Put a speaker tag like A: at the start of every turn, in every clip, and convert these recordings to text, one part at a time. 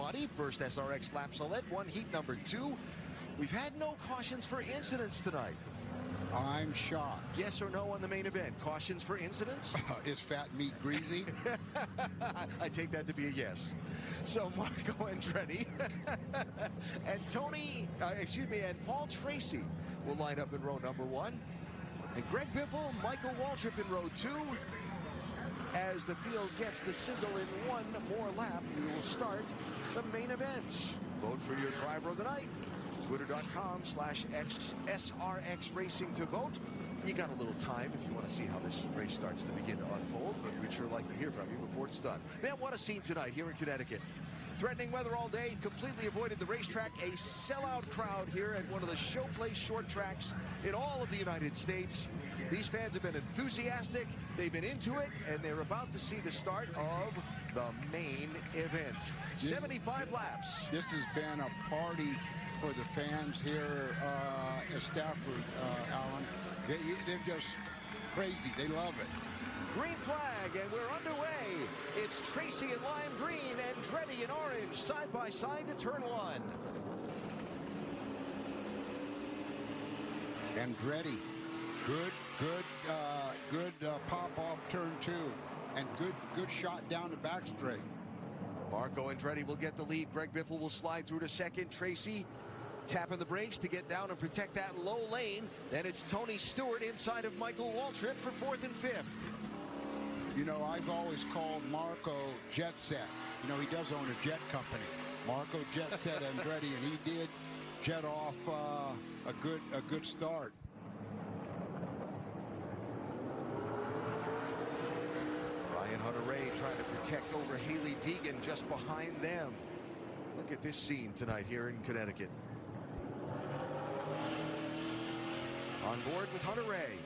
A: Labonte. First SRX lap select, one heat number 2. We've had no cautions for incidents tonight.
B: I'm shocked.
A: Yes or no on the main event? Cautions for incidents?
B: Is fat meat greasy?
A: I take that to be a yes. So Marco Andretti and Paul Tracy will line up in row number 1. And Greg Biffle, Michael Waltrip in row 2. As the field gets the signal in one more lap, we will start the main event. Vote for your driver of the night. Twitter.com/SRX Racing to vote. You got a little time if you want to see how this race starts to begin to unfold, but we'd sure like to hear from you before it's done. Man, what a scene tonight here in Connecticut. Threatening weather all day, completely avoided the racetrack. A sellout crowd here at one of the showplace short tracks in all of the United States. These fans have been enthusiastic, they've been into it, and they're about to see the start of the main event. 75 laps.
B: This has been a party for the fans here at Stafford, Alan. They're just crazy. They love it.
A: Green flag, and we're underway. It's Tracy in lime green and Andretti in orange, side by side to turn 1.
B: Andretti, good pop off turn 2, and good shot down the back straight.
A: Marco Andretti will get the lead. Greg Biffle will slide through to second. Tracy tapping the brakes to get down and protect that low lane. Then it's Tony Stewart inside of Michael Waltrip for 4th and 5th.
B: You know, I've always called Marco Jet Set. You know, he does own a jet company. Marco Jet Set Andretti, and he did jet off a good start.
A: Ryan Hunter-Reay trying to protect over Haley Deegan just behind them. Look at this scene tonight here in Connecticut. On board with Hunter-Reay.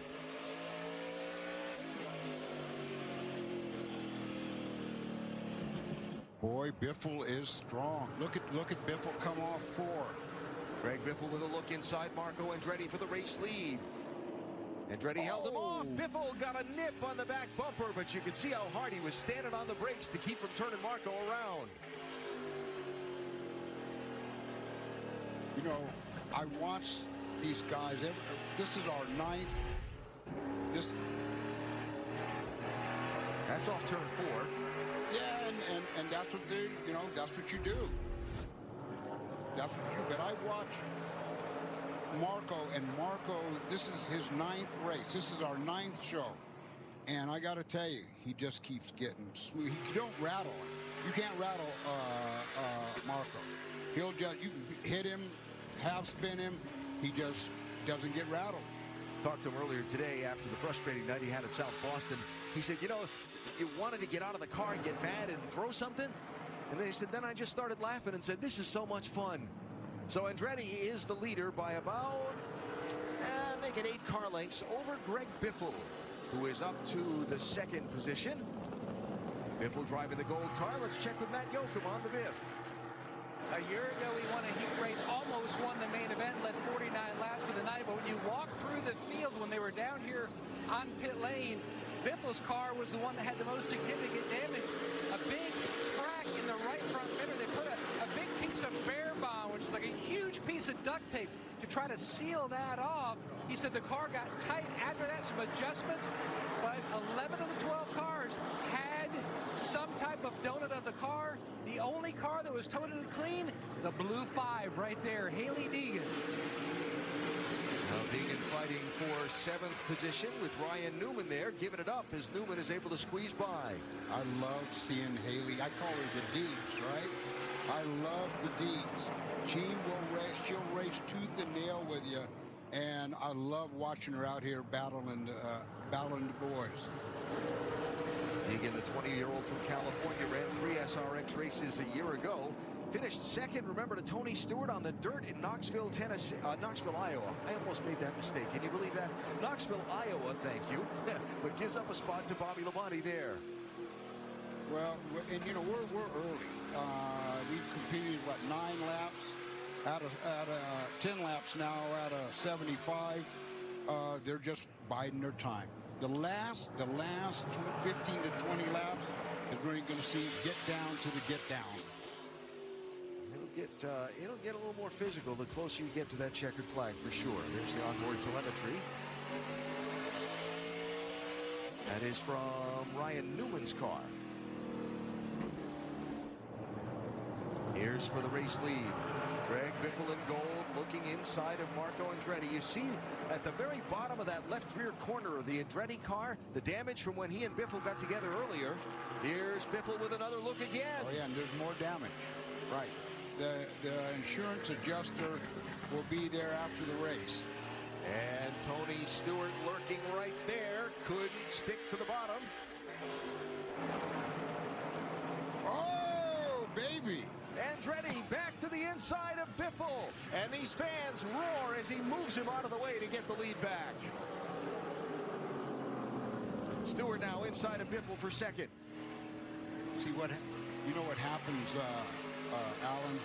B: Boy, Biffle is strong. Look at Biffle come off 4.
A: Greg Biffle with a look inside Marco Andretti for the race lead. Andretti held him off. Biffle got a nip on the back bumper, but you can see how hard he was standing on the brakes to keep from turning Marco around.
B: You know, I watch these guys. This is our 9th.
A: That's off turn 4.
B: Yeah, and that's what they, you know, that's what you do. That's what you do. But I watch Marco, and Marco, this is his 9th race. This is our 9th show. And I got to tell you, he just keeps getting smooth. You don't rattle him. You can't rattle Marco. He'll just, you can hit him, half spin him. He just doesn't get rattled.
A: Talked to him earlier today after the frustrating night he had at South Boston. He said, you know, you wanted to get out of the car and get mad and throw something. And then he said, then I just started laughing and said, this is so much fun. So Andretti is the leader by about, make it 8 car lengths over Greg Biffle, who is up to the 2nd position. Biffle driving the gold car. Let's check with Matt Yoakum on the Biff.
C: A year ago, he won a heat race, almost won the main event, led 49 laps for the night. But when you walk through the field, when they were down here on pit lane, Biffle's car was the one that had the most significant damage. A big crack in the right front fender. They put a big piece of bear bond, which is like a huge piece of duct tape, to try to seal that off. He said the car got tight after that, some adjustments, but 11 of the 12 cars had some type of donut of the car. The only car that was totally clean, the blue 5 right there, Haley Deegan.
A: Now Deegan fighting for 7th position with Ryan Newman there, giving it up as Newman is able to squeeze by.
B: I love seeing Haley. I call her the Deegs, right? I love the Deegs. She'll race tooth and nail with you, and I love watching her out here battling the boys.
A: Deegan, the 20-year-old from California, ran 3 SRX races a year ago. Finished 2nd, remember, to Tony Stewart on the dirt in Knoxville, Iowa. I almost made that mistake. Can you believe that? Knoxville, Iowa, thank you. But gives up a spot to Bobby Labonte there.
B: Well, and you know, we're early. We've competed, 9 laps out of 10 laps now out of 75. They're just biding their time. The last 15 to 20 laps is where you're going to see get down to the get down.
A: it'll get a little more physical the closer you get to that checkered flag for sure. There's the onboard telemetry. That is from Ryan Newman's car. Here's for the race lead. Greg Biffle in gold, looking inside of Marco Andretti. You see at the very bottom of that left rear corner of the Andretti car, the damage from when he and Biffle got together earlier. Here's Biffle with another look again.
B: Oh, yeah, and there's more damage. Right. The insurance adjuster will be there after the race.
A: And Tony Stewart lurking right there. Couldn't stick to the bottom.
B: Oh, baby.
A: Andretti back to the inside of Biffle. And these fans roar as he moves him out of the way to get the lead back. Stewart now inside of Biffle for second.
B: See what, you know what happens, Alan?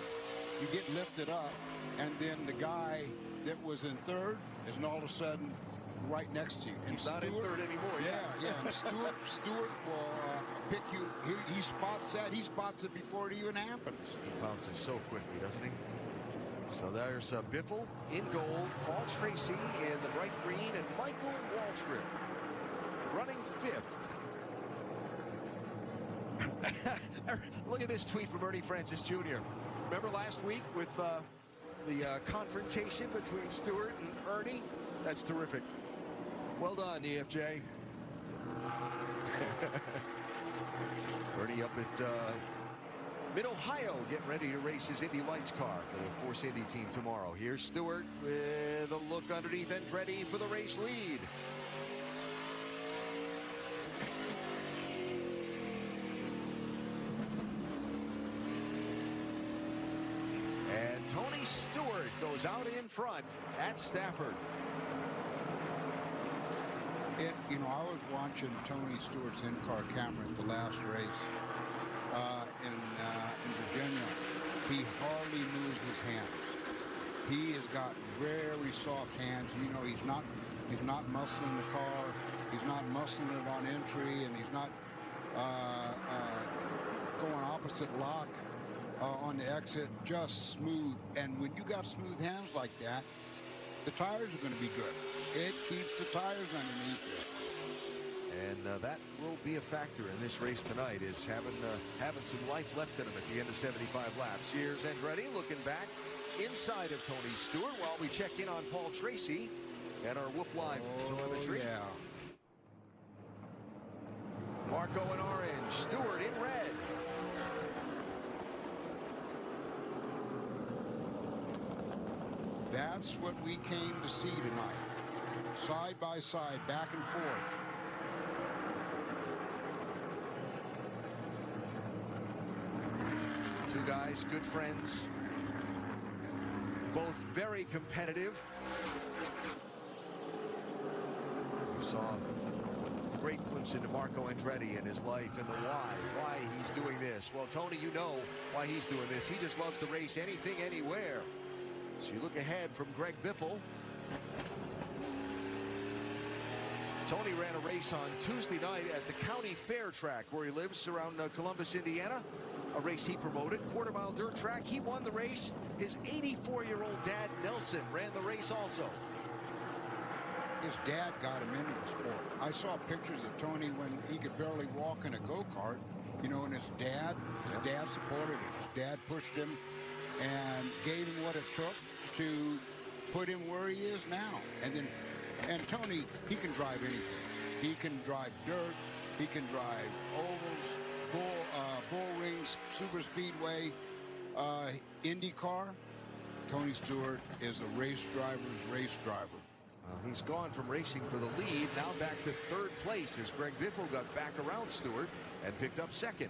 B: You get lifted up, and then the guy that was in third is all of a sudden right next to you. And
A: He's not in third anymore.
B: Yeah. And Stewart will pick you. He spots that. He spots it before it even happens.
A: He bounces so quickly, doesn't he? So there's Biffle in gold, Paul Tracy in the bright green, and Michael Waltrip running fifth. Look at this tweet from Ernie Francis Jr. Remember last week with the confrontation between Stewart and Ernie? That's terrific. Well done, EFJ. Ernie up at Mid-Ohio getting ready to race his Indy Lights car for the Force Indy team tomorrow. Here's Stewart with a look underneath and ready for the race lead. And Tony Stewart goes out in front at Stafford.
B: You know, I was watching Tony Stewart's in-car camera at the last race in Virginia. He hardly moves his hands. He has got very soft hands. You know, he's not muscling the car. He's not muscling it on entry, and he's not going opposite lock on the exit. Just smooth. And when you got smooth hands like that, the tires are going to be good. It keeps the tires underneath it.
A: And that will be a factor in this race tonight, is having some life left in him at the end of 75 laps. Here's Andretti looking back inside of Tony Stewart while we check in on Paul Tracy and our Whoop Live telemetry.
B: Yeah.
A: Marco in orange, Stewart in red.
B: That's what we came to see tonight. Side by side, back and forth.
A: Two guys, good friends. Both very competitive. We saw a great glimpse into Marco Andretti and his life and the why he's doing this. Well, Tony, you know why he's doing this. He just loves to race anything, anywhere. So you look ahead from Greg Biffle. Tony ran a race on Tuesday night at the county fair track where he lives around Columbus, Indiana. A race he promoted, quarter-mile dirt track. He won the race. His 84-year-old dad, Nelson, ran the race also.
B: His dad got him into the sport. I saw pictures of Tony when he could barely walk in a go-kart, you know, and his dad supported him. His dad pushed him and gave him what it took to put him where he is now. And Tony, he can drive anything. He can drive dirt. He can drive ovals, bull rings, super speedway, IndyCar. Tony Stewart is a race driver's race driver.
A: Well, he's gone from racing for the lead, now back to third place as Greg Biffle got back around Stewart and picked up second.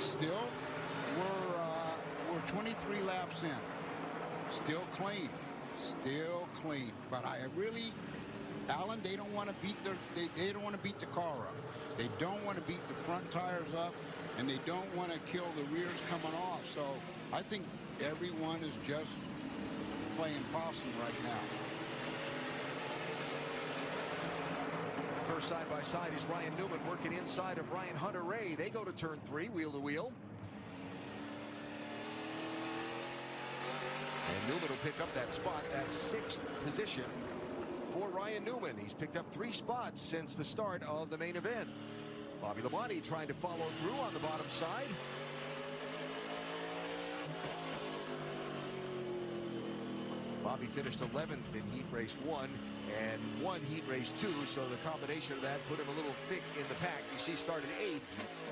B: Still, we're 23 laps in. Still clean. But I really, Alan, they don't want to beat they don't want to beat the car up. They don't want to beat the front tires up, and they don't want to kill the rears coming off. So I think everyone is just playing possum right now.
A: First side-by-side is Ryan Newman working inside of Ryan Hunter-Ray. They go to turn 3, wheel-to-wheel. And Newman will pick up that spot, that 6th position for Ryan Newman. He's picked up 3 spots since the start of the main event. Bobby Labonte trying to follow through on the bottom side. Bobby finished 11th in heat race 1 and won heat race 2, so the combination of that put him a little thick in the pack. You see, started 8th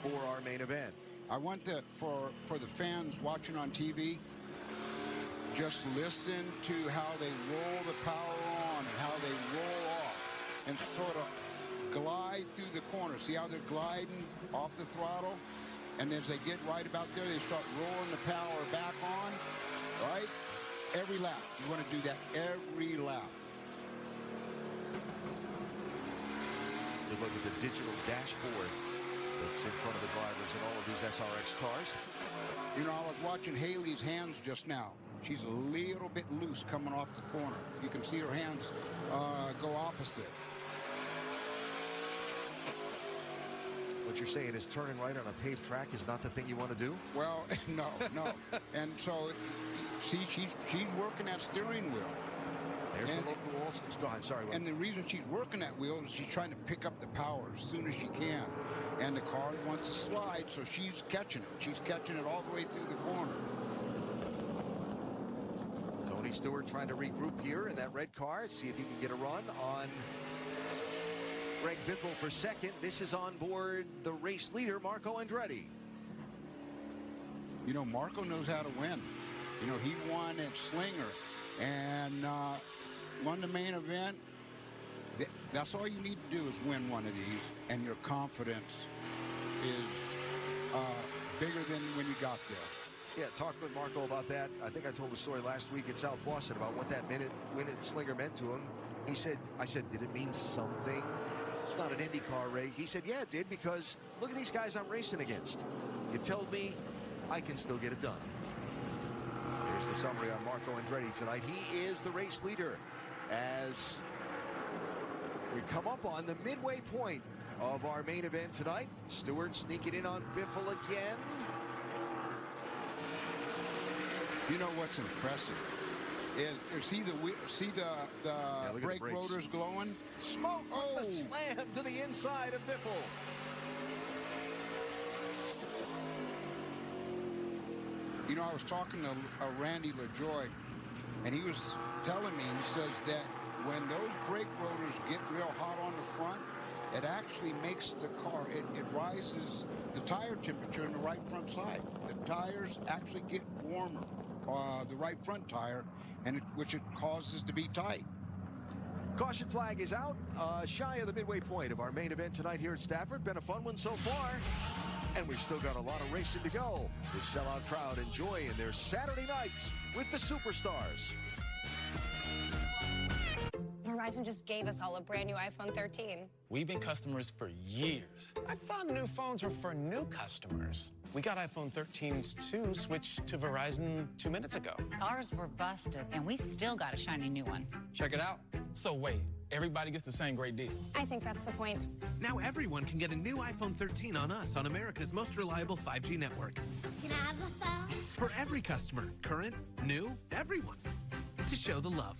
A: for our main event.
B: I want to, for the fans watching on TV, just listen to how they roll the power on and how they roll off and sort of glide through the corner. See how they're gliding off the throttle? And as they get right about there, they start rolling the power back on, right? Every lap. You want to do that every lap.
A: Good look at the digital dashboard that's in front of the drivers in all of these SRX cars.
B: You know, I was watching Haley's hands just now. She's a little bit loose coming off the corner. You can see her hands go opposite.
A: What you're saying is turning right on a paved track is not the thing you want to do?
B: Well, no. And so, see, she's working that steering wheel.
A: There's the local All-Stars. Go ahead, sorry.
B: And the reason she's working that wheel is she's trying to pick up the power as soon as she can. And the car wants to slide, so she's catching it. She's catching it all the way through the corner.
A: Tony Stewart trying to regroup here in that red car. See if he can get a run on Greg Biffle for second. This is on board the race leader, Marco Andretti.
B: You know, Marco knows how to win. You know, he won at Slinger and won the main event. That's all you need to do is win one of these, and your confidence is bigger than when you got there.
A: Yeah, talked with Marco about that. I think I told the story last week in South Boston about what that win at Slinger meant to him. He said, I said, did it mean something? It's not an IndyCar race. He said, yeah, it did, because look at these guys I'm racing against. You told me I can still get it done. Here's the summary on Marco Andretti tonight. He is the race leader as we come up on the midway point of our main event tonight. Stewart sneaking in on Biffle again.
B: You know what's impressive is see the brake rotors glowing.
A: Smoke from the slam to the inside of Biffle.
B: You know, I was talking to Randy LaJoy, and he was telling me, he says that when those brake rotors get real hot on the front, it actually makes the car, it rises the tire temperature in the right front side. The tires actually get warmer, the right front tire, and which it causes to be tight.
A: Caution flag is out, shy of the midway point of our main event tonight here at Stafford. Been a fun one so far, and we've still got a lot of racing to go. The sellout crowd enjoying their Saturday nights with the superstars.
D: Verizon just gave us all a brand new iPhone 13.
E: We've been customers for years.
F: I thought new phones were for new customers.
E: We got iPhone 13s too, switched to Verizon 2 minutes ago.
G: Ours were busted, and we still got a shiny new one.
E: Check it out. So wait, everybody gets the same great deal.
D: I think that's the point.
F: Now everyone can get a new iPhone 13 on us on America's most reliable 5G network.
H: Can I have a phone?
F: For every customer, current, new, everyone. To show the love.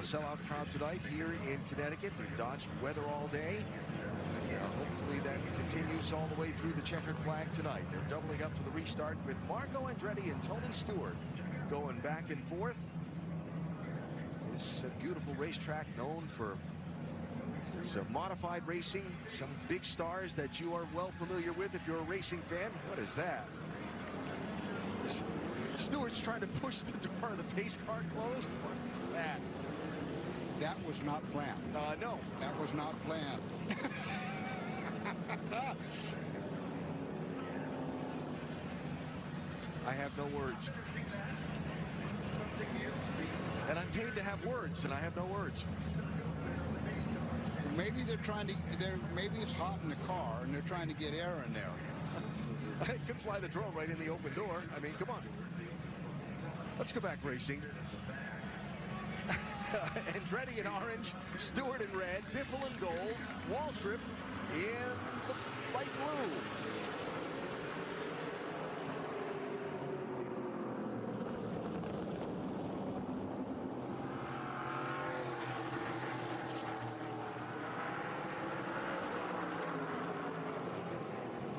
A: sellout crowd tonight here in Connecticut. We've dodged weather all day. Hopefully that continues all the way through the checkered flag tonight. They're doubling up for the restart with Marco Andretti and Tony Stewart going back and forth. This beautiful racetrack known for its modified racing. Some big stars that you are well familiar with if you're a racing fan. What is that? Stewart's trying to push the door of the pace car closed. What is that?
B: That was not planned.
A: No.
B: That was not planned.
A: I have no words. And I'm paid to have words, and I have no words.
B: Maybe they're trying to, maybe it's hot in the car, and they're trying to get air in there.
A: They could fly the drone right in the open door. I mean, come on. Let's go back racing. Andretti in orange, Stewart in red, Biffle in gold, Waltrip in the light blue.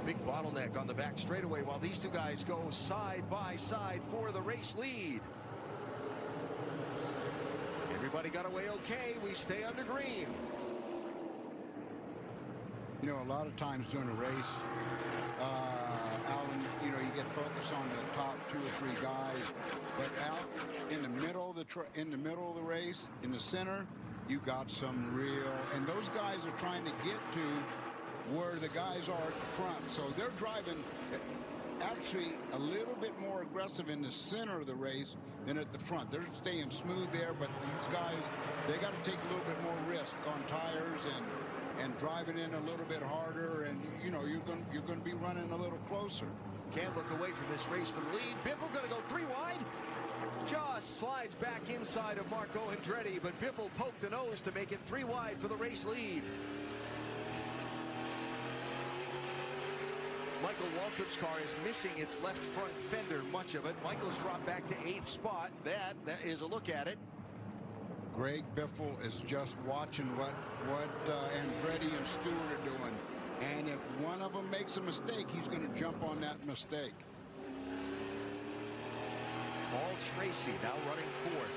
A: Big bottleneck on the back straightaway while these two guys go side by side for the race lead. Everybody got away okay. We stay under green.
B: You know, a lot of times during a race, Alan, you know, you get focused on the top 2 or 3 guys, but out in the middle of the race, in the center, you got some real, and those guys are trying to get to where the guys are at the front. So they're driving actually a little bit more aggressive in the center of the race than at the front. They're staying smooth there, but these guys, they got to take a little bit more risk on tires and driving in a little bit harder, and you know, you're going to be running a little closer.
A: Can't look away from this race for the lead. Biffle going to go 3 wide. Just slides back inside of Marco Andretti, but Biffle poked the nose to make it 3 wide for the race lead. Michael Waltrip's car is missing its left front fender, much of it. Michael's dropped back to 8th spot. That is a look at it.
B: Greg Biffle is just watching what Andretti and Stewart are doing. And if one of them makes a mistake, he's going to jump on that mistake.
A: Paul Tracy now running 4th.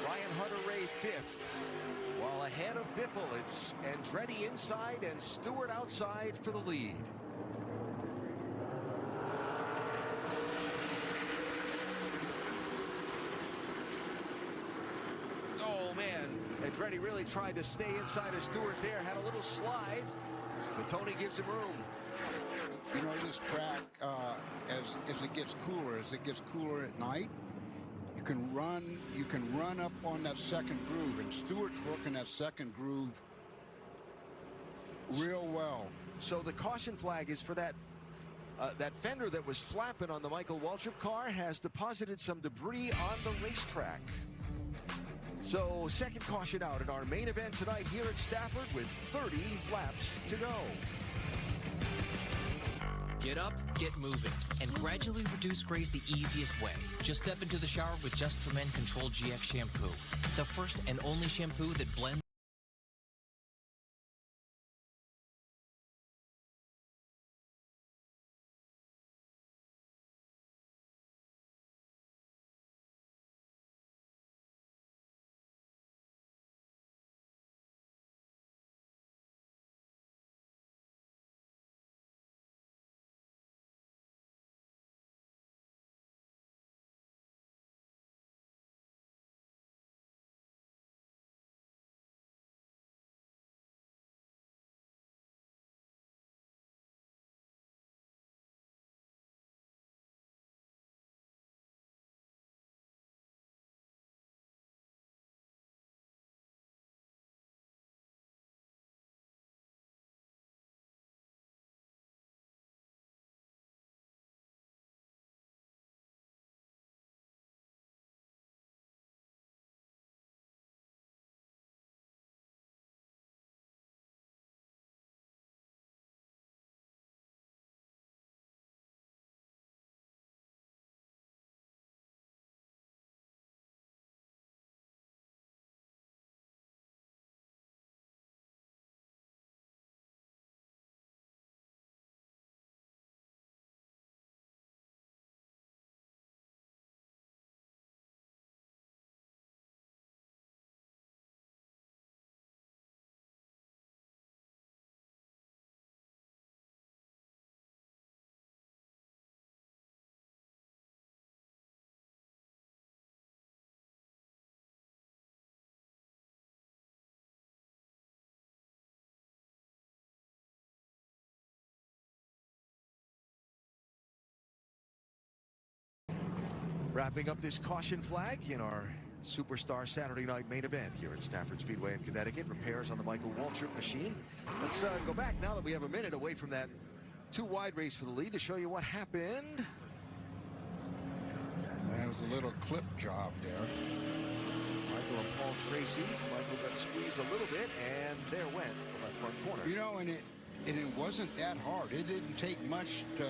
A: Ryan Hunter-Ray 5th. While ahead of Biffle, it's Andretti inside and Stewart outside for the lead. Oh, man. Andretti really tried to stay inside of Stewart there. Had a little slide, but Tony gives him room.
B: You know, this track, as it gets cooler at night, you can run up on that second groove, and Stewart's working that second groove real well.
A: So the caution flag is for that that fender that was flapping on the Michael Waltrip car has deposited some debris on the racetrack. So second caution out at our main event tonight here at Stafford with 30 laps to go.
H: Get up, get moving, and gradually reduce grays the easiest way. Just step into the shower with Just for Men Control GX shampoo, the first and only shampoo that blends
A: Wrapping up this caution flag in our Superstar Saturday night main event here at Stafford Speedway in Connecticut. Repairs on the Michael Waltrip machine. Let's go back now that we have a minute away from that two-wide race for the lead to show you what happened.
B: That was a little clip job there.
A: Michael and Paul Tracy. Michael got squeezed a little bit, and there went the left front corner.
B: You know, and it wasn't that hard. It didn't take much to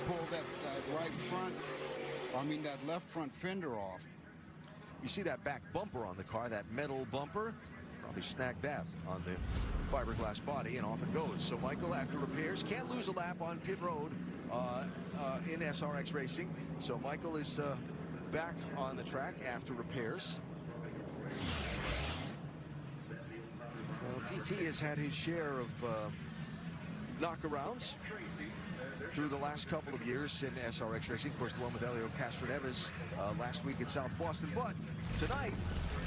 B: pull that right front, that left front fender off.
A: You see that back bumper on the car, that metal bumper? Probably snagged that on the fiberglass body, and off it goes. So Michael, after repairs, can't lose a lap on pit road in SRX racing. So Michael is back on the track after repairs. PT has had his share of knockarounds through the last couple of years in SRX racing. Of course, the one with Elio Castroneves last week at South Boston. But tonight,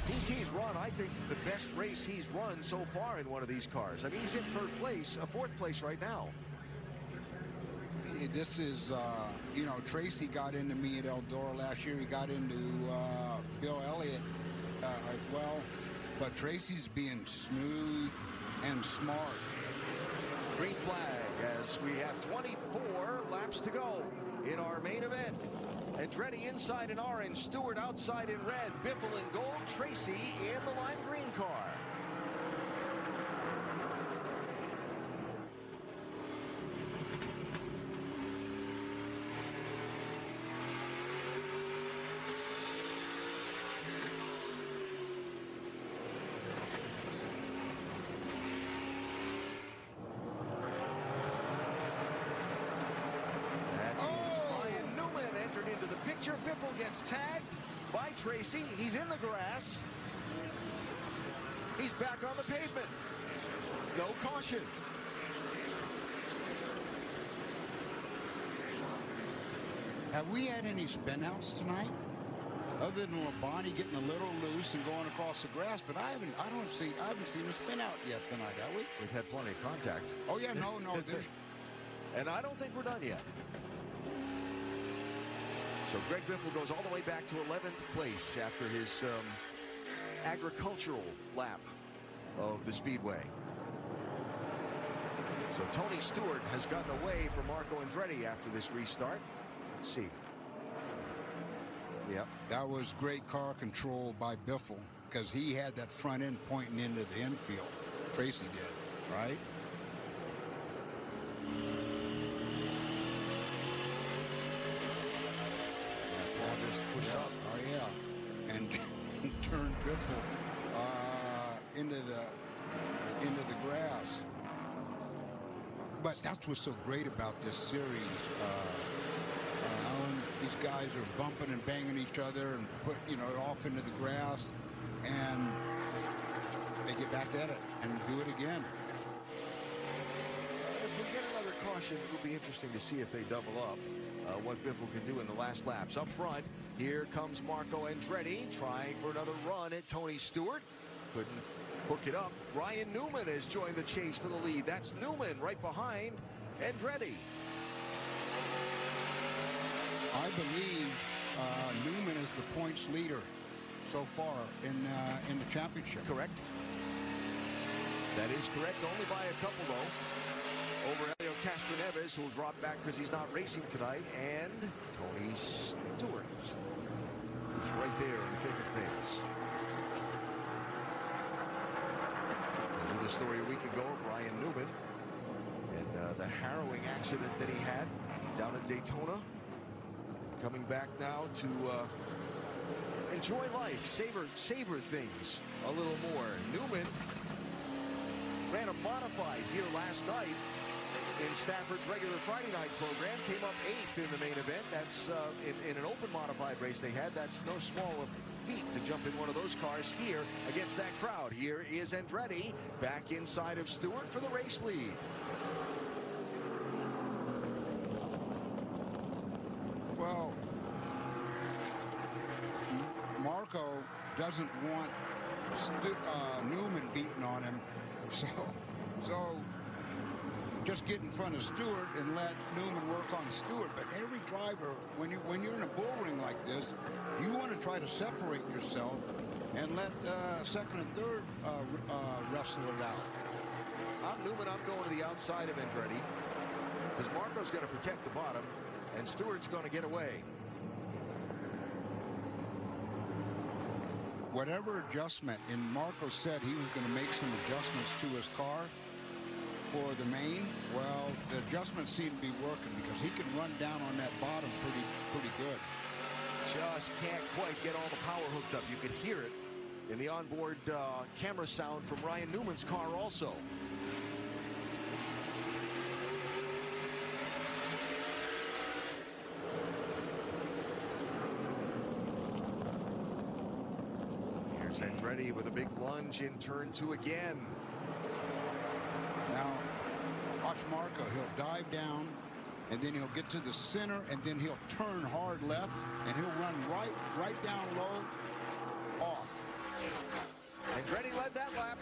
A: PT's run, I think, the best race he's run so far in one of these cars. I mean, he's in fourth place right now.
B: This is, Tracy got into me at Eldora last year. He got into Bill Elliott as well. But Tracy's being smooth and smart.
A: Green flag as we have 24 laps to go in our main event. Andretti inside in orange, Stewart outside in red, Biffle in gold, Tracy in the lime green car. Into the picture. Biffle gets tagged by Tracy. He's in the grass. He's back on the pavement. No caution.
B: Have we had any spinouts tonight? Other than Labonte getting a little loose and going across the grass, but I haven't seen a spin out yet tonight, have we?
A: We've had plenty of contact.
B: Oh yeah, no.
A: And I don't think we're done yet. So Greg Biffle goes all the way back to 11th place after his agricultural lap of the Speedway. So Tony Stewart has gotten away from Marco Andretti after this restart. Let's see. Yep.
B: That was great car control by Biffle because he had that front end pointing into the infield. Tracy did, right?
A: Pushed up.
B: Oh yeah, and turned Biffle into the grass. But that's what's so great about this series. Alan, these guys are bumping and banging each other and put off into the grass, and they get back at it and do it again.
A: If we get another caution, it'll be interesting to see if they double up. What Biffle can do in the last laps. Up front, here comes Marco Andretti trying for another run at Tony Stewart. Couldn't hook it up. Ryan Newman has joined the chase for the lead. That's Newman right behind Andretti.
B: I believe Newman is the points leader so far in the championship.
A: Correct. That is correct. Only by a couple, though. Over Elio Castroneves, who will drop back because he's not racing tonight, and Tony Stewart, who's right there in the thick of things. Told you the story a week ago of Ryan Newman and the harrowing accident that he had down at Daytona. And coming back now to enjoy life, savor things a little more. Newman ran a modified here last night in Stafford's regular Friday night program. Came up 8th in the main event. That's in an open modified race they had. That's no small feat to jump in one of those cars here against that crowd. Here is Andretti back inside of Stewart for the race lead.
B: Well, Marco doesn't want Newman beating on him, so just get in front of Stewart and let Newman work on Stewart. But every driver, when you're in a bull ring like this, you want to try to separate yourself and let second and third wrestle it out.
A: I'm Newman. I'm going to the outside of Andretti because Marco's going to protect the bottom and Stewart's going to get away.
B: Whatever adjustment, and Marco said he was going to make some adjustments to his car for the main. Well, the adjustments seem to be working because he can run down on that bottom pretty good.
A: Just can't quite get all the power hooked up. You can hear it in the onboard camera sound from Ryan Newman's car also. Here's Andretti with a big lunge in turn 2 again.
B: Now, watch Marco. He'll dive down, and then he'll get to the center, and then he'll turn hard left, and he'll run right down low, off.
A: Andretti led that lap.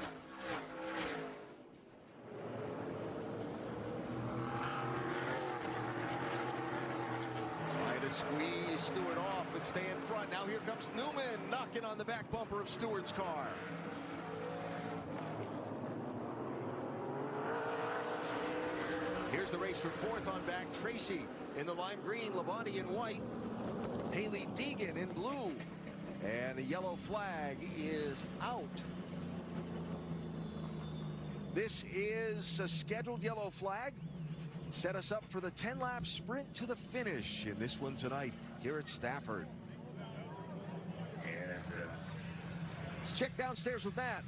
A: Trying to squeeze Stewart off and stay in front. Now here comes Newman knocking on the back bumper of Stewart's car. Here's the race for 4th on back. Tracy in the lime green, Labonte in white, Haley Deegan in blue, and a yellow flag is out. This is a scheduled yellow flag. Set us up for the 10-lap sprint to the finish in this one tonight here at Stafford. Let's check downstairs with Matt.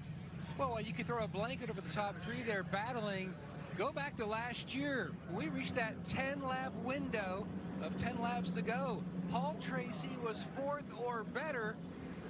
C: Well, you could throw a blanket over the top 3 there battling. Go back to last year. We reached that 10-lap window of 10 laps to go. Paul Tracy was 4th or better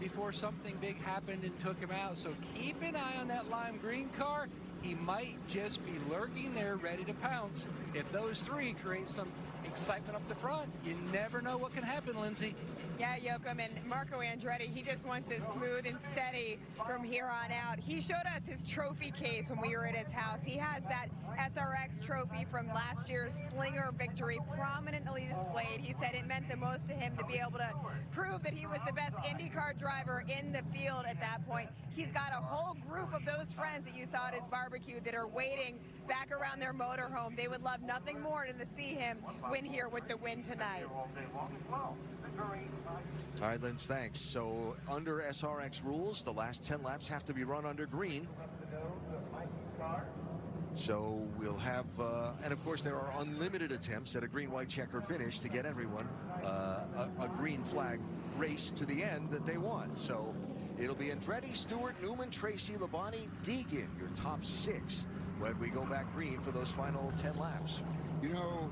C: before something big happened and took him out. So keep an eye on that lime green car. He might just be lurking there ready to pounce. If those 3 create some excitement up the front, you never know what can happen, Lindsay.
I: Yeah, Joachim, and Marco Andretti, he just wants it smooth and steady from here on out. He showed us his trophy case when we were at his house. He has that SRX trophy from last year's Slinger victory prominently displayed. He said it meant the most to him to be able to prove that he was the best IndyCar driver in the field at that point. He's got a whole group of those friends that you saw at his barbecue that are waiting back around their motorhome. They would love nothing more than to see him win here with the win tonight.
A: All right, Linz, thanks. So under SRX rules, the last 10 laps have to be run under green. So we'll have, and of course there are unlimited attempts at a green-white checker finish to get everyone a green flag race to the end that they want. So it'll be Andretti, Stewart, Newman, Tracy, Labonte, Deegan, your top 6 when we go back green for those final 10 laps.
B: You know,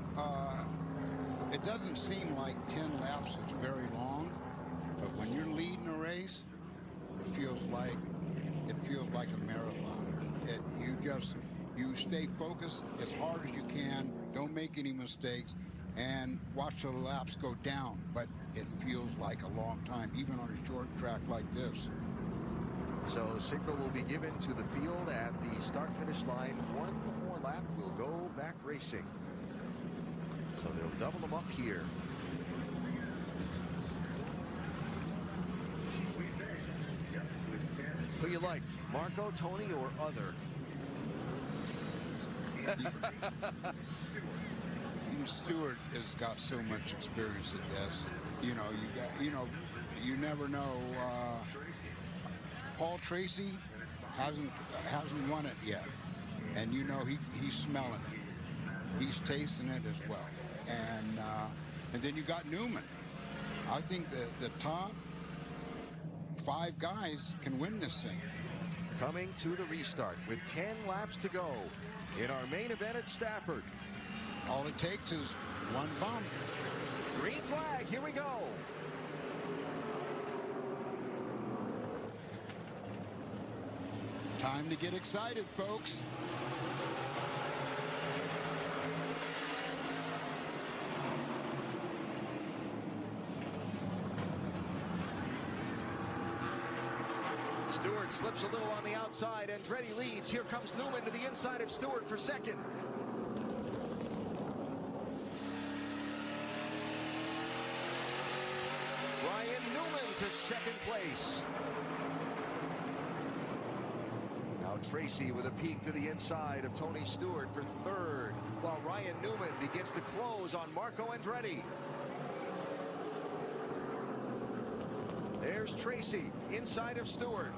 B: it doesn't seem like 10 laps is very long, but when you're leading a race, it feels like a marathon. You stay focused as hard as you can, don't make any mistakes, and watch the laps go down. But it feels like a long time, even on a short track like this.
A: So signal will be given to the field at the start-finish line. One more lap, we'll go back racing. So they'll double them up here. Who you like, Marco, Tony, or other?
B: Stewart has got so much experience at this. You never know. Paul Tracy hasn't won it yet, and he's smelling it. He's tasting it as well. And then you got Newman. I think the top 5 guys can win this thing.
A: Coming to the restart with 10 laps to go in our main event at Stafford.
B: All it takes is one bump.
A: Green flag, here we go.
B: Time to get excited, folks.
A: Stewart slips a little on the outside. Andretti leads. Here comes Newman to the inside of Stewart for second. Newman to second place. Now Tracy with a peek to the inside of Tony Stewart for third, while Ryan Newman begins to close on Marco Andretti. There's Tracy inside of Stewart.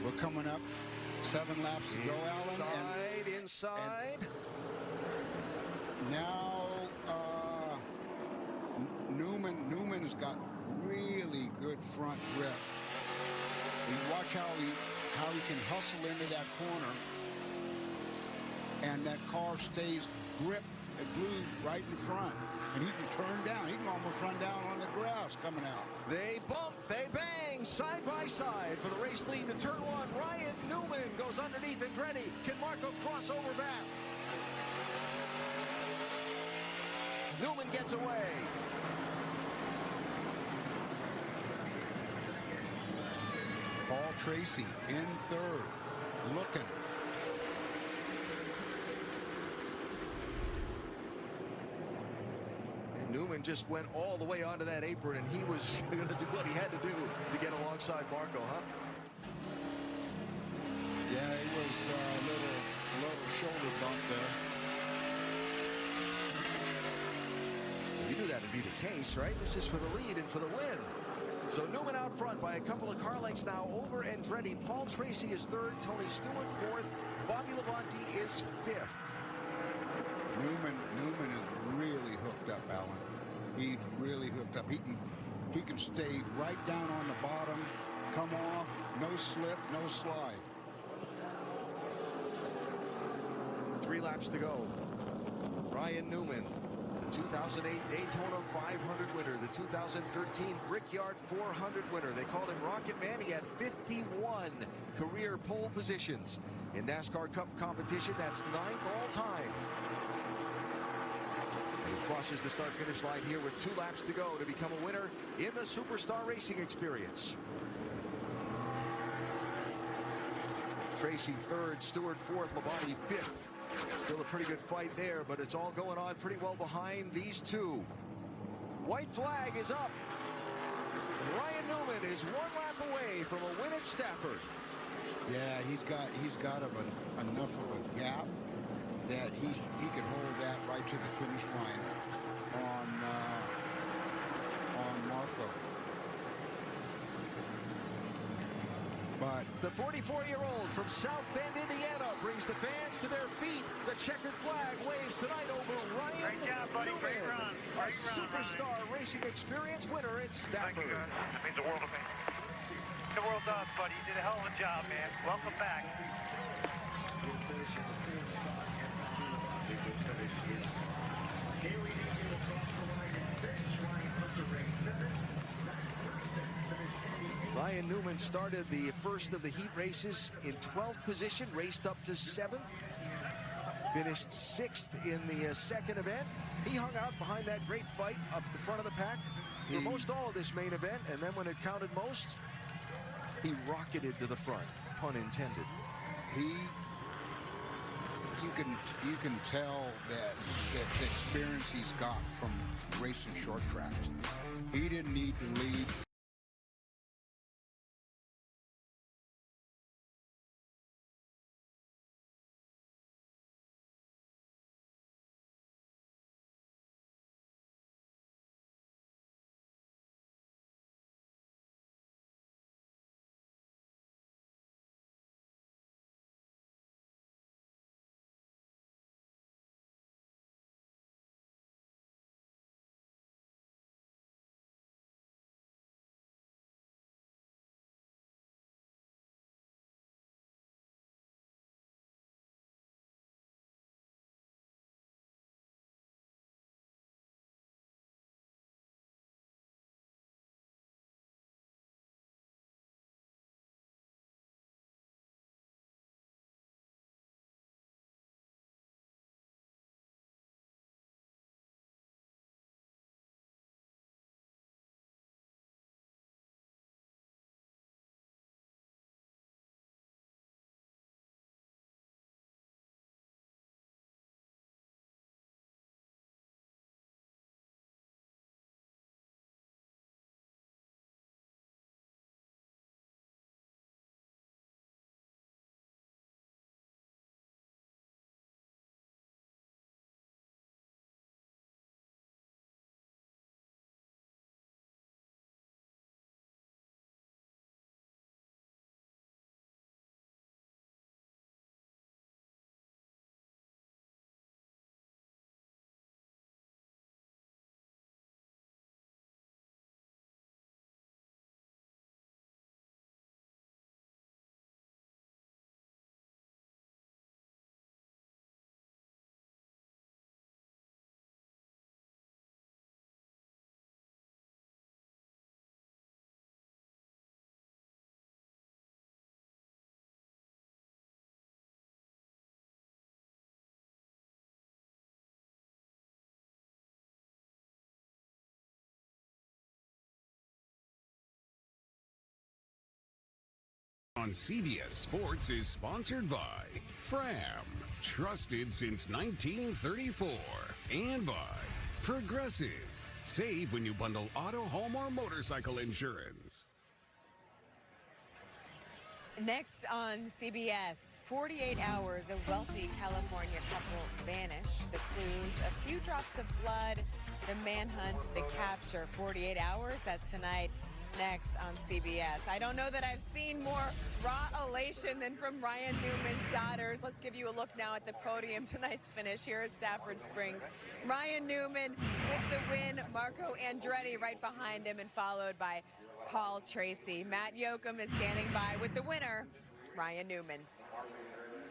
B: We're coming up 7 laps to go, Alan.
A: Inside.
B: Now Newman has got really good front grip. You watch how he can hustle into that corner, and that car stays gripped and glued right in front, and he can turn down. He can almost run down on the grass coming out.
A: They bump, they bang, side by side for the race lead to turn one. Ryan Newman goes underneath Andretti. Can Marco cross over back? Newman gets away.
B: Paul Tracy in third, looking.
A: And Newman just went all the way onto that apron, and he was going to do what he had to do to get alongside Marco, huh?
B: Yeah, it was a little shoulder bump there.
A: You knew that would be the case, right? This is for the lead and for the win. So Newman out front by a couple of car lengths now over Andretti. Paul Tracy is third, Tony Stewart fourth, Bobby Labonte is fifth.
B: Newman is really hooked up, Alan. He's really hooked up. He can stay right down on the bottom, come off, no slip, no slide.
A: 3 laps to go. Ryan Newman, the 2008 Daytona 500 winner, the 2013 Brickyard 400 winner. They called him Rocket Man. He had 51 career pole positions. In NASCAR Cup competition, that's 9th all time. And he crosses the start-finish line here with 2 laps to go to become a winner in the Superstar Racing Experience. Tracy third, Stewart fourth, Labonte fifth. Still a pretty good fight there, but it's all going on pretty well behind these two. White flag is up. Ryan Newman is 1 lap away from a win at Stafford.
B: Yeah, he's got enough of a gap that he can hold that right to the finish line on Marco. But
A: the 44-year-old from South Bend, Indiana, brings the fans to their feet. The checkered flag waves tonight over Ryan
J: Great job, buddy.
A: Newman,
J: Great run. Great
A: a Superstar Racing Experience winner at Stafford.
J: Thank you, guys. It means the world to me. The world does, buddy. You did a hell of a job, man. Welcome back.
A: Ryan Newman started the first of the heat races in 12th position, raced up to 7th, finished 6th in the second event. He hung out behind that great fight up the front of the pack for most all of this main event, and then when it counted most, he rocketed to the front, pun intended.
B: You can tell that the experience he's got from racing short tracks. He didn't need to lead.
K: On CBS Sports is sponsored by Fram, trusted since 1934, and by Progressive. Save when you bundle auto, home, or motorcycle insurance.
I: Next on CBS, 48 hours, a wealthy California couple vanish. The clues, a few drops of blood, the manhunt, the capture. 48 hours, that's tonight. Next on CBS. I don't know that I've seen more raw elation than from Ryan Newman's daughters. Let's give you a look now at the podium. Tonight's finish here at Stafford Springs. Ryan Newman with the win. Marco Andretti right behind him and followed by Paul Tracy. Matt Yoakum is standing by with the winner, Ryan Newman.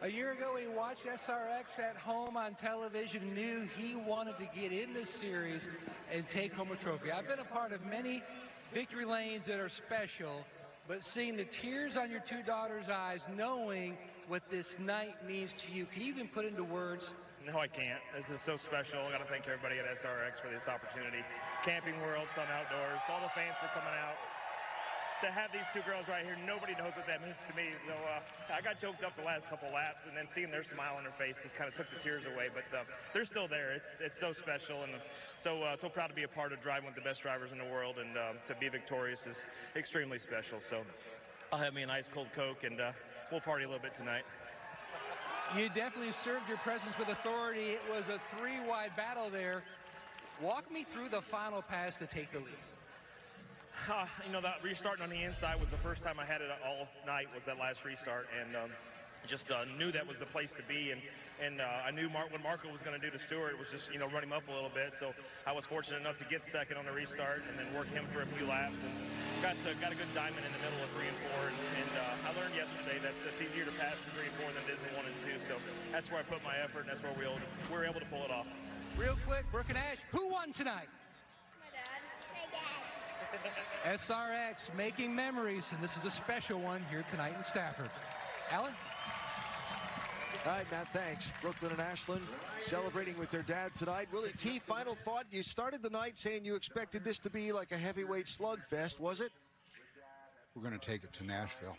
C: A year ago, he watched SRX at home on television, knew he wanted to get in this series and take home a trophy. I've been a part of many victory lanes that are special, but seeing the tears on your two daughters' eyes, knowing what this night means to you, can you even put into words?
L: No, I can't. This is so special. I got to thank everybody at SRX for this opportunity. Camping World, Sun Outdoors, all the fans for coming out. To have these two girls right here, nobody knows what that means to me. So I got choked up the last couple laps, and then seeing their smile on their faces kind of took the tears away. But they're still there. It's so special, and so proud to be a part of driving with the best drivers in the world, and to be victorious is extremely special. So I'll have me an ice cold Coke, and we'll party a little bit tonight.
C: You definitely served your presence with authority. It was a three-wide battle there. Walk me through the final pass to take the lead.
L: That restarting on the inside was the first time I had it all night, was that last restart, and just knew that was the place to be, and I knew what Marco was going to do to Stewart was just, run him up a little bit, so I was fortunate enough to get second on the restart and then work him for a few laps, and got a good diamond in the middle of 3 and 4, and I learned yesterday that it's easier to pass in 3 and 4 than it is in 1 and 2, so that's where I put my effort, and that's where we were able to pull it off.
C: Real quick, Brooke and Ash, who won tonight? SRX making memories, and this is a special one here tonight in Stafford. Alan?
A: All right, Matt, thanks. Brooklyn and Ashland celebrating with their dad tonight. Willie T, final thought. You started the night saying you expected this to be like a heavyweight slugfest, was it?
B: We're going to take it to Nashville.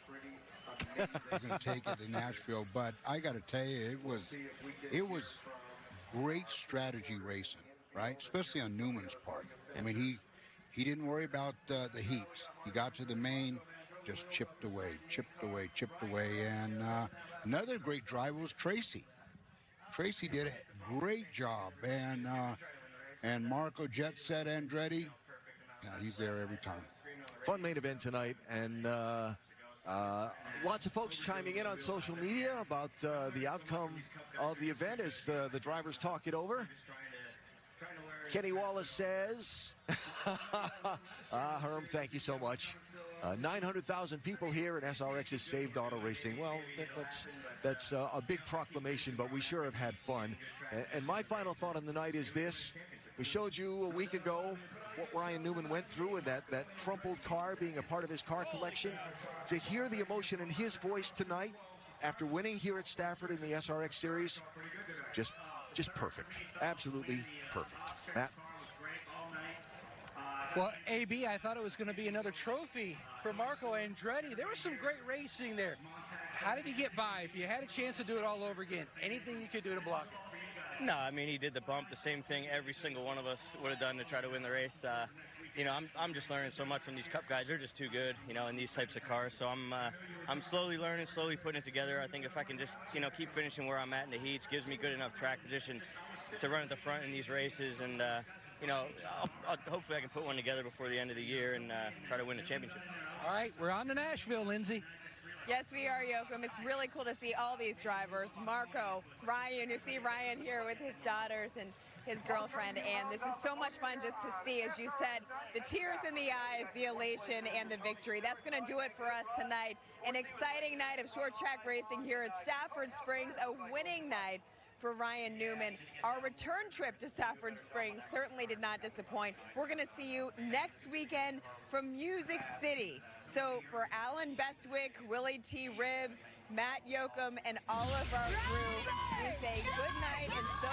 B: We're going to take it to Nashville, but I got to tell you, it was great strategy racing, right? Especially on Newman's part. I mean, he didn't worry about the heat. He got to the main, just chipped away. And another great driver was Tracy. Tracy did a great job. And Marco Jet Set Andretti, he's there every time.
A: Fun main event tonight, and lots of folks chiming in on social media about the outcome of the event as the drivers talk it over. Kenny Wallace says, Herm, thank you so much. 900,000 people here, and SRX has saved auto racing. Well, that's a big proclamation, but we sure have had fun. And my final thought on the night is this. We showed you a week ago what Ryan Newman went through and that crumpled car being a part of his car collection. To hear the emotion in his voice tonight after winning here at Stafford in the SRX series, just perfect. Absolutely perfect. Matt?
C: Well, AB, I thought it was going to be another trophy for Marco Andretti. There was some great racing there. How did he get by? If you had a chance to do it all over again, anything you could do to block it?
M: No, I mean, he did the bump, the same thing every single one of us would have done to try to win the race. I'm just learning so much from these Cup guys. They're just too good, in these types of cars. So I'm slowly learning, slowly putting it together. I think if I can just, keep finishing where I'm at in the heats, gives me good enough track position to run at the front in these races. And, hopefully I can put one together before the end of the year and try to win the championship.
C: All right, we're on to Nashville, Lindsay.
I: Yes, we are, Yoakum. It's really cool to see all these drivers. Marco, Ryan, you see Ryan here with his daughters and his girlfriend, and this is so much fun just to see, as you said, the tears in the eyes, the elation, and the victory. That's going to do it for us tonight. An exciting night of short track racing here at Stafford Springs, a winning night for Ryan Newman. Our return trip to Stafford Springs certainly did not disappoint. We're going to see you next weekend from Music City. So for Alan Bestwick, Willie T. Ribbs, Matt Yoakum, and all of our crew, we say good night and so